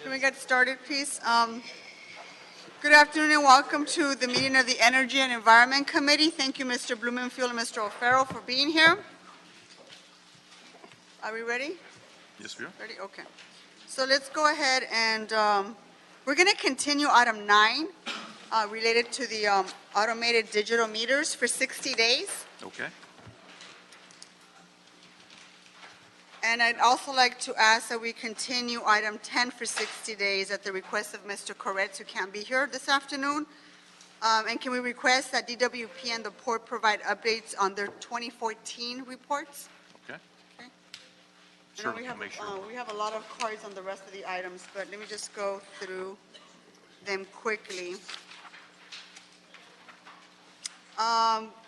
Can we get started, please? Good afternoon and welcome to the meeting of the Energy and Environment Committee. Thank you, Mr. Blumenfield and Mr. O'Farrell, for being here. Are we ready? Yes, we are. Ready? Okay. So let's go ahead and we're going to continue item 9 related to the automated digital meters for 60 days. Okay. And I'd also like to ask that we continue item 10 for 60 days at the request of Mr. Koretz, who can't be here this afternoon. And can we request that DWP and the port provide updates on their 2014 reports? Okay. Okay. Sure, And we can make sure. we have a lot of cards on the rest of the items, but let me just go through them quickly.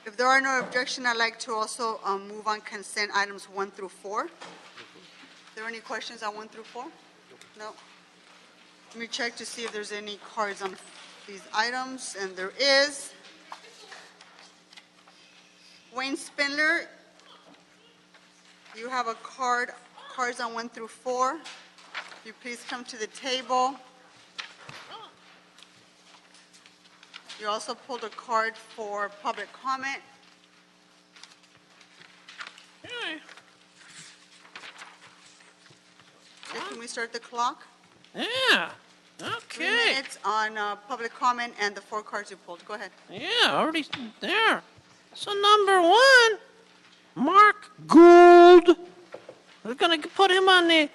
If there are no objections, I'd like to also move on consent items 1 through 4. Are there any questions on 1 through 4? No. Let me check to see if there's any cards on these items, and there is. Wayne Spindler, you have a cards on 1 through 4. If you please come to the table. You also pulled a card for public comment. Hey. Okay, can we start the clock? Yeah. 3 Okay. minutes on public comment and the 4 cards you pulled. Go ahead. Yeah, already there. So number 1, Mark Gould. We're gonna put him on the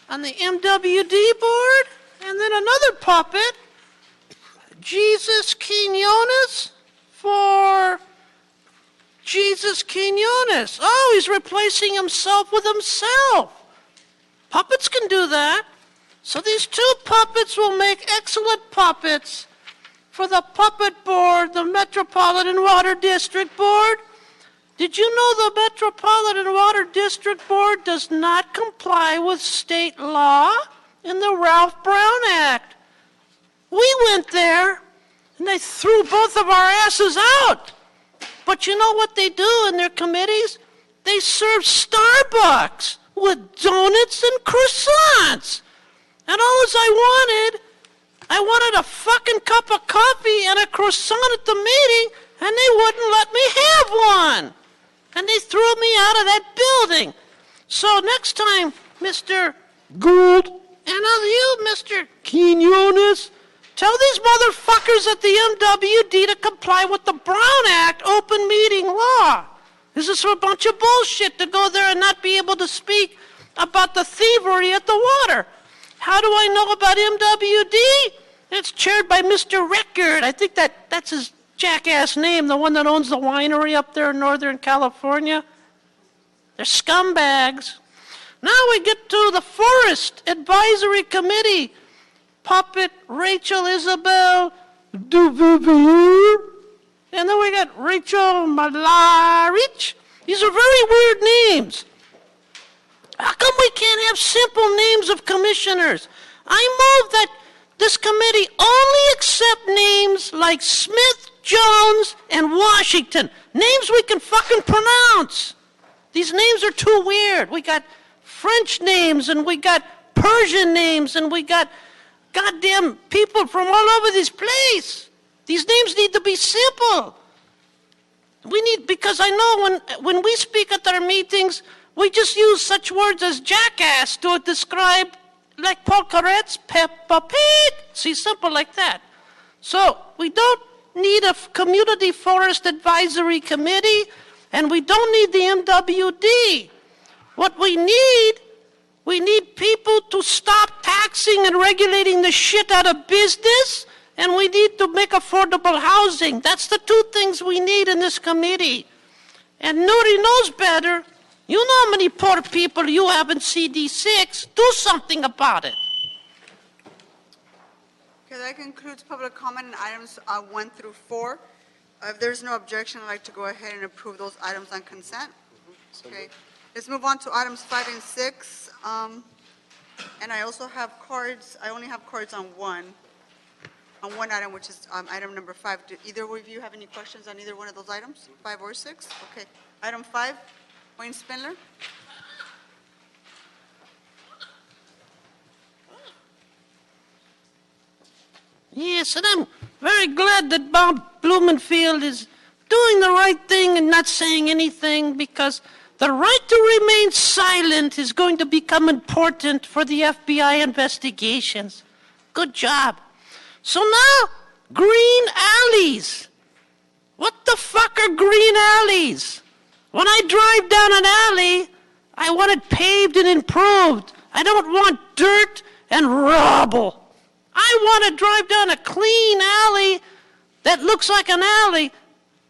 MWD board, and then another puppet, Jesus Quinones, for Jesus Quinones. Oh, he's replacing himself with himself. Puppets can do that. So these 2 puppets will make excellent puppets for the puppet board, the Metropolitan Water District Board. Did you know the Metropolitan Water District Board does not comply with state law in the Ralph Brown Act? We went there, and they threw both of our asses out. But you know what they do in their committees? They serve Starbucks with donuts and croissants. And all I wanted a fucking cup of coffee and a croissant at the meeting, and they wouldn't let me have one. And they threw me out of that building. So next time, Mr. Gould, and you, Mr. Quinones, tell these motherfuckers at the MWD to comply with the Brown Act open meeting law. This is a bunch of bullshit to go there and not be able to speak about the thievery at the water. How do I know about MWD? It's chaired by Mr. Record. I think that's his jackass name, the one that owns the winery up there in Northern California. They're scumbags. Now we get to the Forest Advisory Committee. Puppet Rachel Isabel Duvivier. And then we got Rachel Malarich. These are very weird names. How come we can't have simple names of commissioners? I move that this committee only accept names like Smith, Jones, and Washington. Names we can fucking pronounce. These names are too weird. We got French names, and we got Persian names, and we got goddamn people from all over this place. These names need to be simple. Because I know when we speak at our meetings, we just use such words as jackass to describe, like Paul Koretz, Peppa Pig. See, simple like that. So we don't need a community forest advisory committee, and we don't need the MWD. What we need people to stop taxing and regulating the shit out of business, and we need to make affordable housing. That's the 2 things we need in this committee. And Nuri knows better. You know how many poor people you have in CD6. Do something about it. Okay, that concludes public comment on items 1 through 4. If there's no objection, I'd like to go ahead and approve those items on consent. Okay, let's move on to items 5 and 6. And I also have cards. I only have cards on one item, which is item number 5. Do either of you have any questions on either one of those items, 5 or 6? Okay, item 5. Wayne Spindler? Yes, and I'm very glad that Bob Blumenfield is doing the right thing and not saying anything, because the right to remain silent is going to become important for the FBI investigations. Good job. So now, green alleys. What the fuck are green alleys? When I drive down an alley, I want it paved and improved. I don't want dirt and rubble. I want to drive down a clean alley that looks like an alley.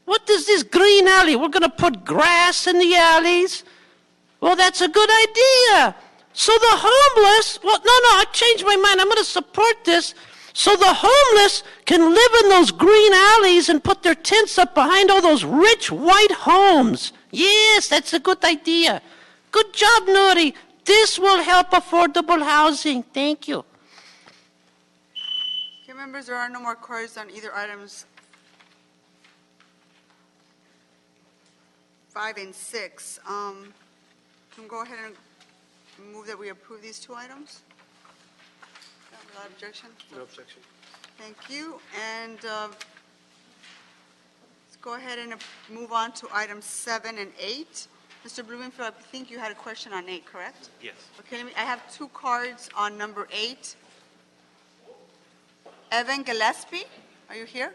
What is this green alley? We're going to put grass in the alleys? Well, that's a good idea. So the homeless, well, no, I changed my mind. I'm going to support this. So the homeless can live in those green alleys and put their tents up behind all those rich white homes. Yes, that's a good idea. Good job, Nuri. This will help affordable housing. Thank you. Okay, members, there are no more cards on either items 5 and 6. Can we go ahead and move that we approve these two items? Without objection? No objection. Thank you. And let's go ahead and move on to items 7 and 8. Mr. Blumenfield, I think you had a question on 8, correct? Yes. Okay, I have 2 cards on number 8. Evan Gillespie, are you here?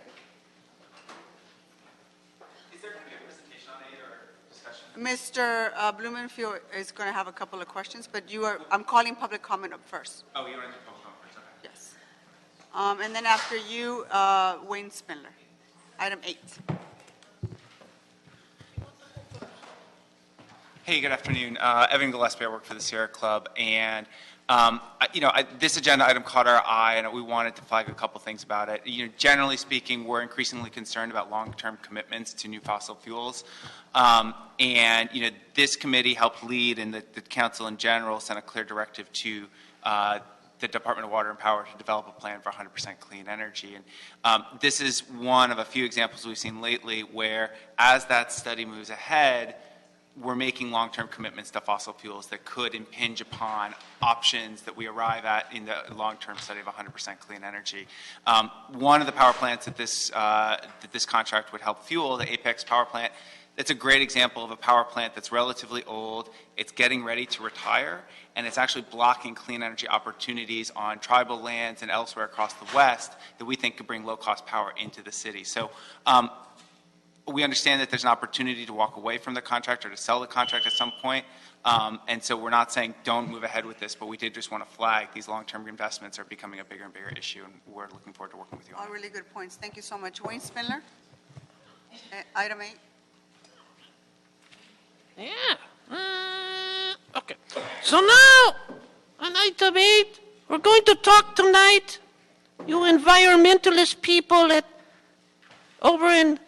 Is there going to be a presentation on it or discussion? Mr. Blumenfield is going to have a couple of questions, but I'm calling public comment up first. Oh, you want to do public conference, okay. Yes. And then after you, Wayne Spindler. Item 8. Hey, good afternoon. Evan Gillespie, I work for the Sierra Club, and this agenda item caught our eye, and we wanted to flag a couple things about it. Generally speaking, we're increasingly concerned about long-term commitments to new fossil fuels, and this committee helped lead, and the council in general sent a clear directive to the Department of Water and Power to develop a plan for 100% clean energy. And this is one of a few examples we've seen lately where, as that study moves ahead, we're making long-term commitments to fossil fuels that could impinge upon options that we arrive at in the long-term study of 100% clean energy. One of the power plants that this contract would help fuel, the Apex power plant, it's a great example of a power plant that's relatively old, it's getting ready to retire, and it's actually blocking clean energy opportunities on tribal lands and elsewhere across the West that we think could bring low-cost power into the city. So we understand that there's an opportunity to walk away from the contract or to sell the contract at some point, and so we're not saying don't move ahead with this, but we did just want to flag these long-term investments are becoming a bigger and bigger issue, and we're looking forward to working with you on All it. really good points. Thank you so much. Wayne Spindler? Item 8. Yeah. Okay. So now, on item 8, we're going to talk tonight, you environmentalist people over in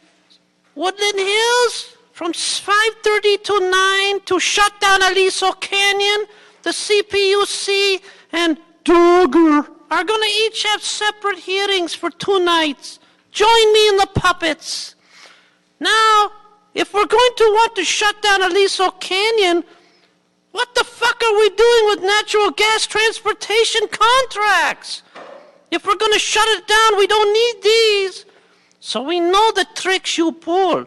Woodland Hills, from 5:30 to 9 to shut down Aliso Canyon. The CPUC and Duggar are going to each have separate hearings for 2 nights. Join me in the puppets. Now, if we're going to want to shut down Aliso Canyon, what the fuck are we doing with natural gas transportation contracts? If we're going to shut it down, we don't need these. So we know the tricks you pull.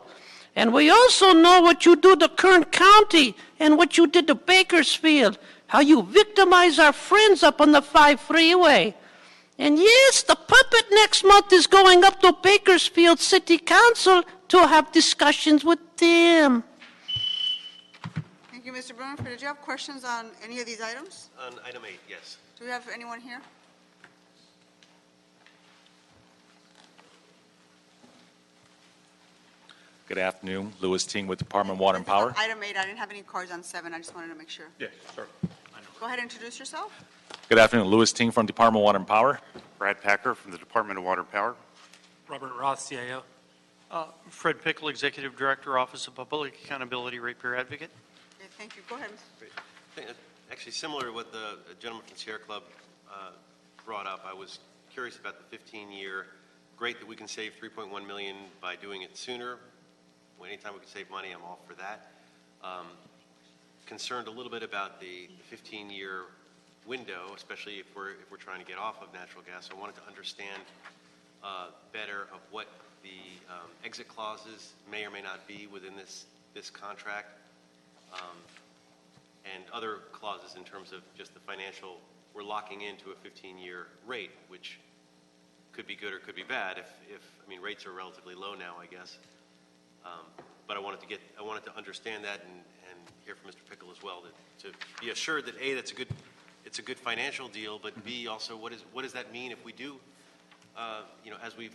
And we also know what you do to Kern County and what you did to Bakersfield, how you victimize our friends up on the 5 freeway. And yes, the puppet next month is going up to Bakersfield City Council to have discussions with them. Thank you, Mr. Blumenfield. Did you have questions on any of these items? On item 8, yes. Do we have anyone here? Good afternoon, Louis Ting with Department of Water and Power. Item 8, I didn't have any cards on 7. I just wanted to make sure. Yeah, sure. Go ahead and introduce yourself. Good afternoon, Louis Ting from Department of Water and Power. Brad Packer from the Department of Water and Power. Robert Roth, CIO. Fred Pickle, Executive Director, Office of Public Accountability, Ratepayer Advocate. Okay, thank you. Go ahead, Mr. Actually, similar to what the gentleman from Sierra Club brought up, I was curious about the 15-year. Great that we can save $3.1 million by doing it sooner. Anytime we can save money, I'm all for that. Concerned a little bit about the 15-year window, especially if we're trying to get off of natural gas. I wanted to understand better of what the exit clauses may or may not be within this contract, and other clauses in terms of just the financial. We're locking into a 15-year rate, which could be good or could be bad. I mean, rates are relatively low now, I guess. But I wanted to understand that and hear from Mr. Pickle as well, to be assured that A, it's a good financial deal, but B, also what does that mean if we do, as we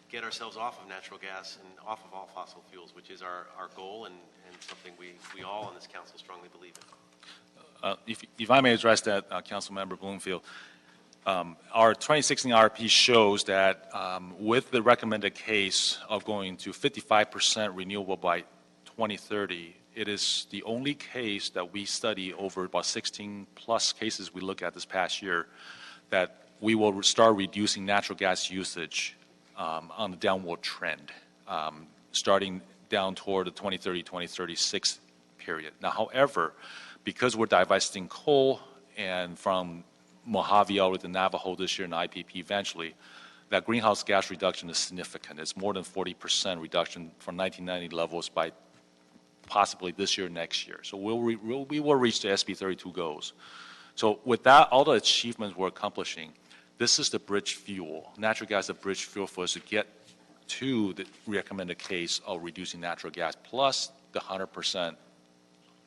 get ourselves off of natural gas and off of all fossil fuels, which is our goal and something we all on this council strongly believe in. If I may address that, Councilmember Bloomfield, our 2016 RP shows that with the recommended case of going to 55% renewable by 2030, it is the only case that we study over about 16 plus cases we look at this past year that we will start reducing natural gas usage on the downward trend, starting down toward the 2030-2036 period. Now, however, because we're divesting coal and from Mojave all the way to Navajo this year and IPP eventually, that greenhouse gas reduction is significant. It's more than 40% reduction from 1990 levels by possibly this year, next year. So we will reach the SB 32 goals. So with that, all the achievements we're accomplishing, this is the bridge fuel. Natural gas is a bridge fuel for us to get to the recommended case of reducing natural gas, plus the 100%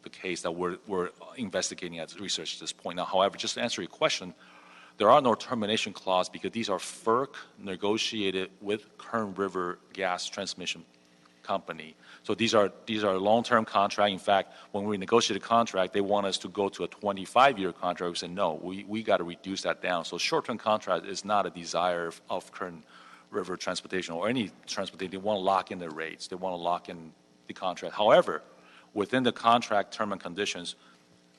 the case that we're investigating as research at this point. Now, however, just to answer your question, there are no termination clause because these are FERC negotiated with Kern River Gas Transmission Company. So these are long-term contract. In fact, when we negotiate a contract, they want us to go to a 25-year contract. We said, no, we got to reduce that down. So short-term contract is not a desire of Kern River Transportation or any transportation. They want to lock in the rates. They want to lock in the contract. However, within the contract term and conditions,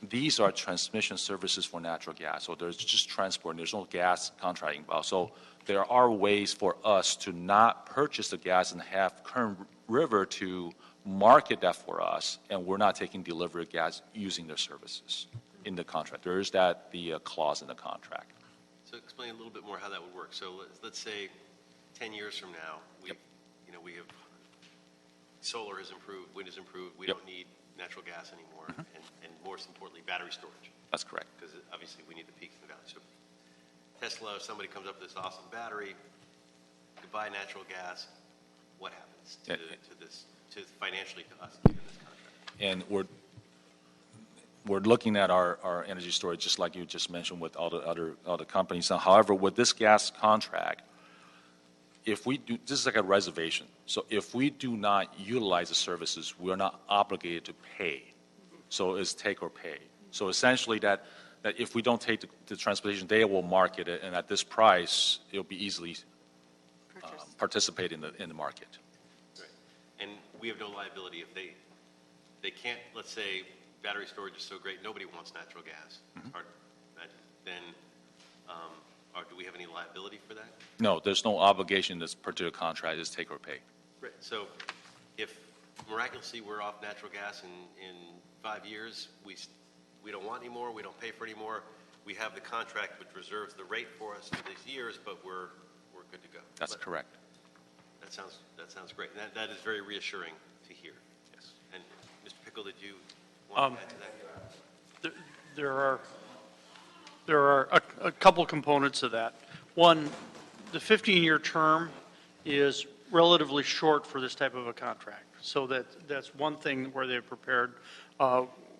these are transmission services for natural gas. So there's just transport, and there's no gas contracting involved. So there are ways for us to not purchase the gas and have Kern River to market that for us, and we're not taking delivery of gas using their services in the contract. There is the clause in the contract. So explain a little bit more how that would work. So let's say 10 years from now, we have solar has improved, wind has improved. We don't need natural gas anymore, and more importantly, battery storage. That's correct. Because obviously we need the peaks and the valleys. So Tesla, if somebody comes up with this awesome battery, goodbye natural gas, what happens to financially to us in this contract? And we're looking at our energy storage just like you just mentioned with all the companies. Now, however, with this gas contract, if we do, this is like a reservation. So if we do not utilize the services, we're not obligated to pay. So it's take or pay. So essentially that if we don't take the transportation, they will market it, and at this price, it'll be easily participate in the market. Right. And we have no liability if they can't, let's say battery storage is so great, nobody wants natural gas. Or do we have any liability for that? No, there's no obligation in this particular contract. It's take or pay. Right. So if miraculously we're off natural gas in 5 years, we don't want any more, we don't pay for any more, we have the contract which reserves the rate for us for these years, but we're good to go. That's correct. That sounds great. And that is very reassuring to hear. Yes. And Mr. Pickle, did you want to add to that? There are a couple components of that. One, the 15-year term is relatively short for this type of a contract. So that's one thing where they've prepared.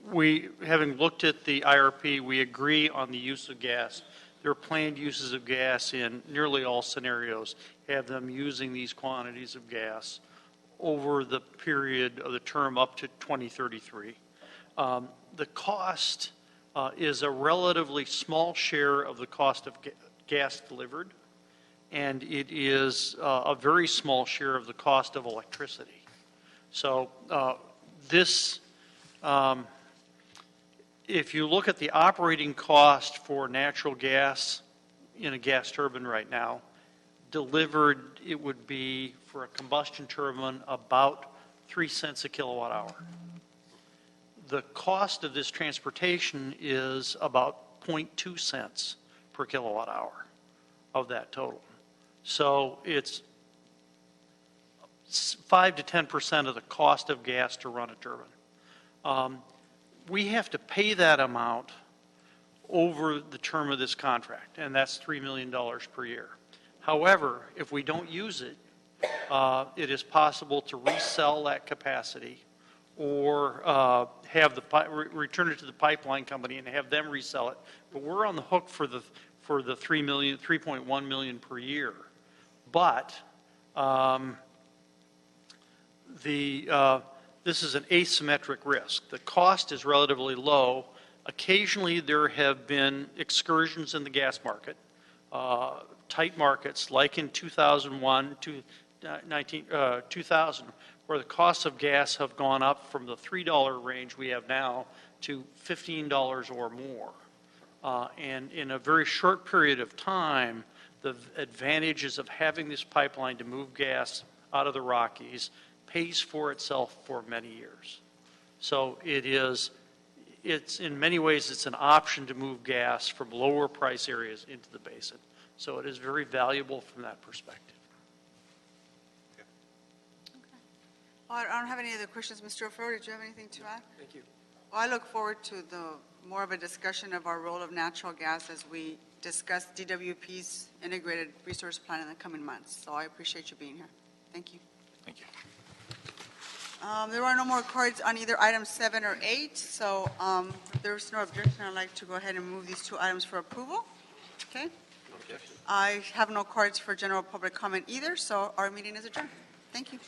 We, having looked at the IRP, we agree on the use of gas. There are planned uses of gas in nearly all scenarios, have them using these quantities of gas over the period of the term up to 2033. The cost is a relatively small share of the cost of gas delivered, and it is a very small share of the cost of electricity. So if you look at the operating cost for natural gas in a gas turbine right now, delivered, it would be for a combustion turbine about 3 cents a kilowatt hour. The cost of this transportation is about 0.2 cents per kilowatt hour of that total. So it's 5 to 10% of the cost of gas to run a turbine. We have to pay that amount over the term of this contract, and that's $3 million per year. However, if we don't use it, it is possible to resell that capacity or return it to the pipeline company and have them resell it. But we're on the hook for the 3.1 million per year. But this is an asymmetric risk. The cost is relatively low. Occasionally, there have been excursions in the gas market, tight markets, like in 2001 to 2000, where the costs of gas have gone up from the $3 range we have now to $15 or more. And in a very short period of time, the advantages of having this pipeline to move gas out of the Rockies pays for itself for many years. So it's in many ways, it's an option to move gas from lower price areas into the basin. So it is very valuable from that perspective. Well, I don't have any other questions. Mr. O'Farrell, did you have anything to add? Thank you. Well, I look forward to more of a discussion of our role of natural gas as we discuss DWP's integrated resource plan in the coming months. So I appreciate you being here. Thank you. Thank you. There are no more cards on either item 7 or 8, so if there's no objection, I'd like to go ahead and move these two items for approval. Okay? I have no cards for general public comment either, so our meeting is adjourned. Thank you.